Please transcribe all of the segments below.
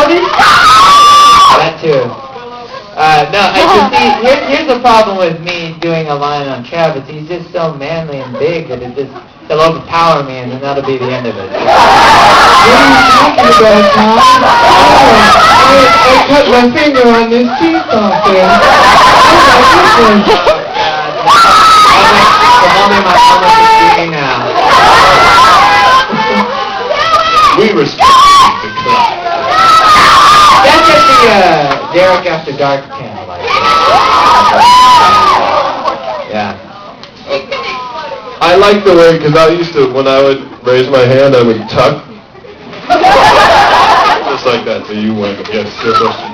Tony? That too. No, here's the problem with me doing a line on Travis. He's just so manly and big that it'll overpower me, and then that'll be the end of it. What are you talking about, Tom? I cut my finger on this seesaw thing. My almost screaming now. We respect the club. That's just the Derek After Dark panel. Yeah. I like the way, because I used to, when I would raise my hand, I would tuck. Just like that, so you went. Yes, your question.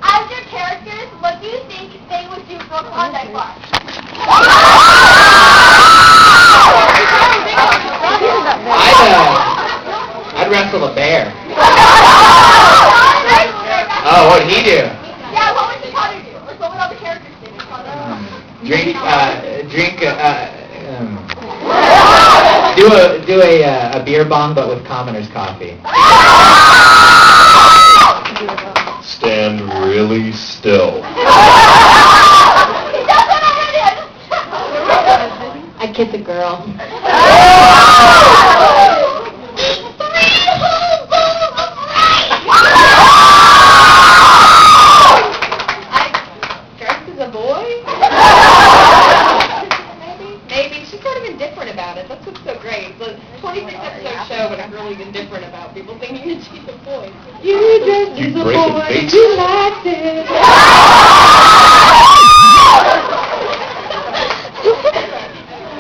As your characters, what do you think they would do for a Klondike bar? I'd wrestle a bear. Oh, what'd he do? Yeah, what would Chicago do? Like, what would all the characters do? Do a beer bong, but with commoner's coffee. Stand really still. I kiss a girl. Maybe. She's sort of indifferent about it. That's what's so great. The 26-episode show, but I'm really indifferent about people thinking that she's a boy. You just You as a break the boy, face. you liked it.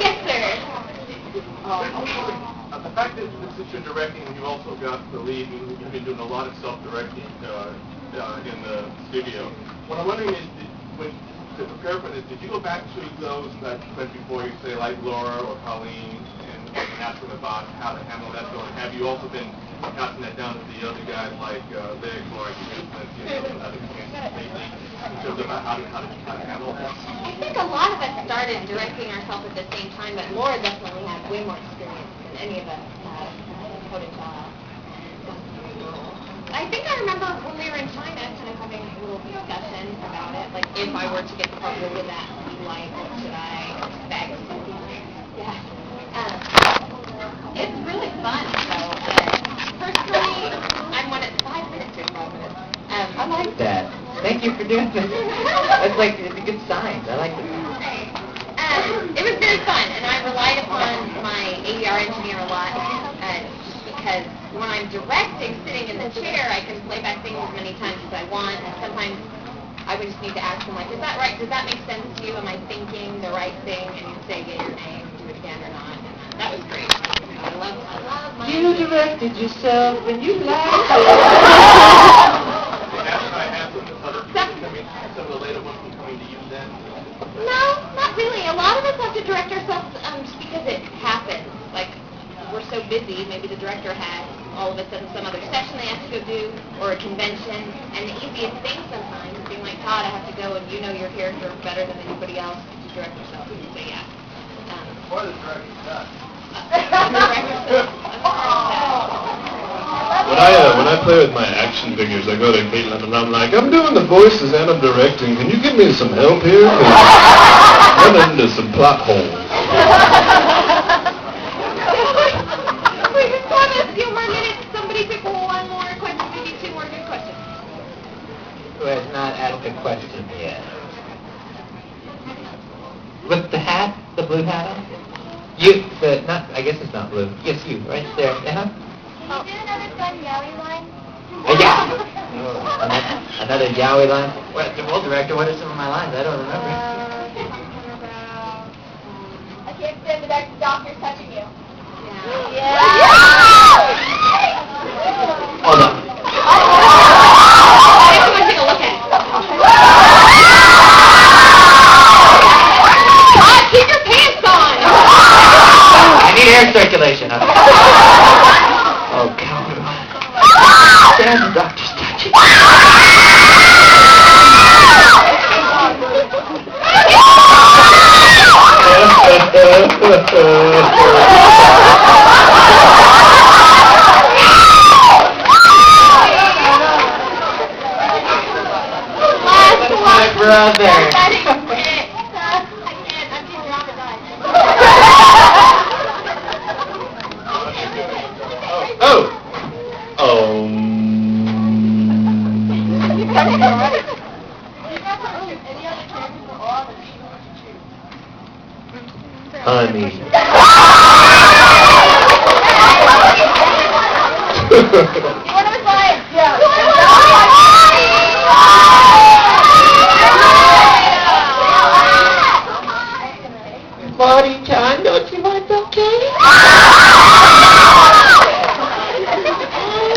Yes, sir. The fact that since you're directing, you also got the lead, and you've been doing a lot of self-directing in the studio. What I'm wondering is, to prepare for this, did you go back to those that went before you, say, like Laura or Colleen, and ask them about how to handle that? Or have you also been passing that down to the other guys like Liz, Laura, and other lately, in terms of how to handle that? I think a lot of us started directing ourselves at the same time, but Laura definitely had way more experience than any of us footage. I think I remember when we were in China kind of having a little discussion about it, like if I were to get the part, what would that be like? What should I expect? Yeah. It's really fun, so personally, I'm one at 5 minutes or 5 minutes. I like that. Thank you for doing this. It's a good sign. I like it. It was very fun, and I relied upon my ADR engineer a lot, just because when I'm directing, sitting in the chair, I can play back things as many times as I want, and sometimes I would just need to ask him, like, is that right? Does that make sense to you? Am I thinking the right thing? And he'd say, yeah, your name, do it again or not. And that was great. I love my... You directed yourself, and you liked it. Some of the later ones coming to you then? No, not really. A lot of us have to direct ourselves just because it happens. Like, we're so busy, maybe the director has all of a sudden some other session they have to go do, or a convention, and the easiest thing sometimes is being like, Todd, I have to go, and you know your character better than anybody else, you direct yourself, and you say, yeah. Or the director's done. When I play with my action figures, I go to Caitlin and I'm like, I'm doing the voices and I'm directing. Can you give me some help here? 'Cause I'm into some plot holes. We just have a few more minutes. Somebody pick one more question, maybe two more good questions. Who has not asked a question yet? With the hat, the blue hat on? I guess it's not blue. Yes, you, right there. Can you do another fun Yowie line? Another Yowie line? Well, director, what are some of my lines? I don't remember. I can't stand the doctor's touching you. Yeah. Hold on. I want to take a look at it. Todd, keep your pants on. I need air circulation. Oh, God. Stand the doctor's touching. brother. I can't. I'm too traumatized. Oh. Honey. Marty-chan, don't you want some candy?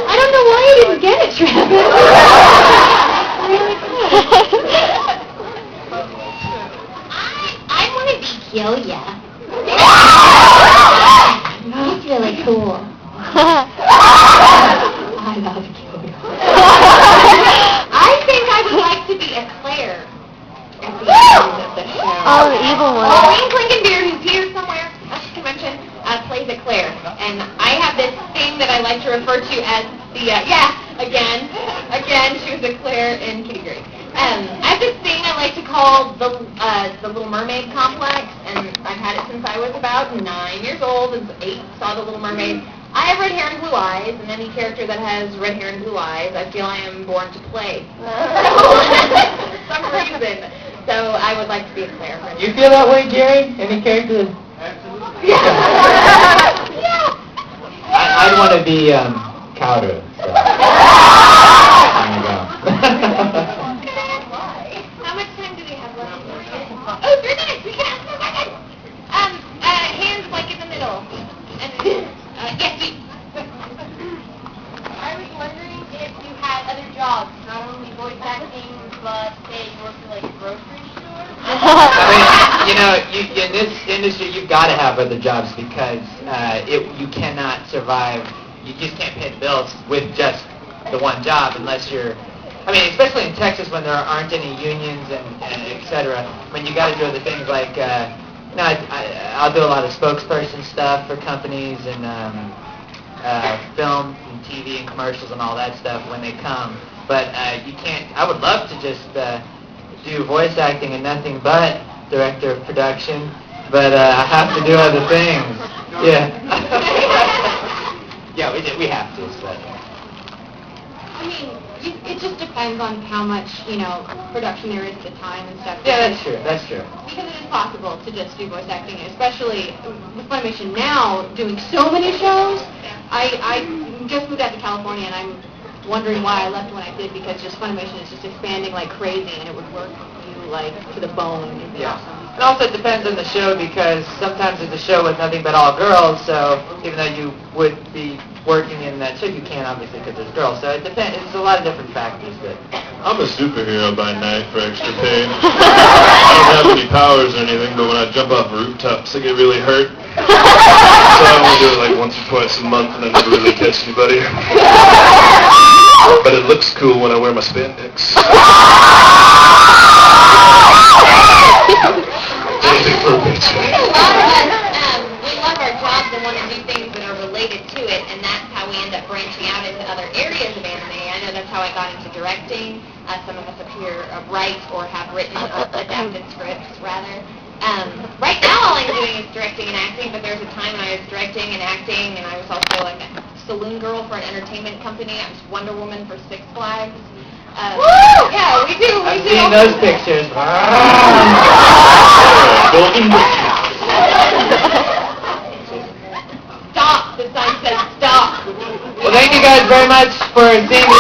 I don't know why you didn't get it, Travis. Really good. I want to be Kyoya. He's really cool. I love Kyoya. I think I would like to be a Claire at the end of the show. Oh, the evil one. Maureen Klinkenbeard, who's here somewhere at the convention, plays a Claire. And I have this thing that I like to refer to as the, again, she was a Claire in Kitty Grey. I have this thing I like to call the Little Mermaid complex, and I've had it since I was about 9 years old, and 8 saw The Little Mermaid. I have red hair and blue eyes, and any character that has red hair and blue eyes, I feel I am born to play. For some reason. So I would like to be a Claire. You feel that way, Jerry? Any character? Absolutely. Yeah. I'd want to be Cowder. So. There you go. How much time do we have left? Oh, 3 minutes. We can ask 4 seconds. Hands like in the middle. And yes, please. I was wondering if you had other jobs, not only voice acting, but say you work for like a grocery store. I mean, you know, in this industry, you've got to have other jobs because you cannot survive. You just can't pay the bills with just the one job unless you're. I mean, especially in Texas when there aren't any unions and et cetera. When you got to do other things like, I'll do a lot of spokesperson stuff for companies and film and TV and commercials and all that stuff when they come. But you can't. I would love to just do voice acting and nothing but director of production, but I have to do other things. Yeah. Yeah, we have to. But. I mean, it just depends on how much, production there is at the time and stuff. Yeah, that's true. That's true. Because it is possible to just do voice acting, especially with Funimation now doing so many shows. I just moved out to California, and I'm wondering why I left when I did, because just Funimation is just expanding like crazy, and it would work you like to the bone. It'd be awesome. And also it depends on the show because sometimes it's a show with nothing but all girls, so even though you would be working in that show, you can't obviously because there's girls. So it depends. It's a lot of different factors. But I'm a superhero by night for extra pay. I don't have any powers or anything, but when I jump off rooftops, I get really hurt. So I only do it like once or twice a month, and I never really catch anybody. But it looks cool when I wear my spandex. Anything for a paycheck. A lot of us, we love our jobs and want to do things that are related to it, and that's how we end up branching out into other areas of anime. I know that's how I got into directing. Some of us up here write or have written adapted scripts, rather. Right now all I'm doing is directing and acting, but there was a time when I was directing and acting, and I was also like a saloon girl for an entertainment company. I was Wonder Woman for Six Flags. Woo! Yeah, we do. I've seen those pictures. Stop. The sign says stop. Well, thank you guys very much for seeing me.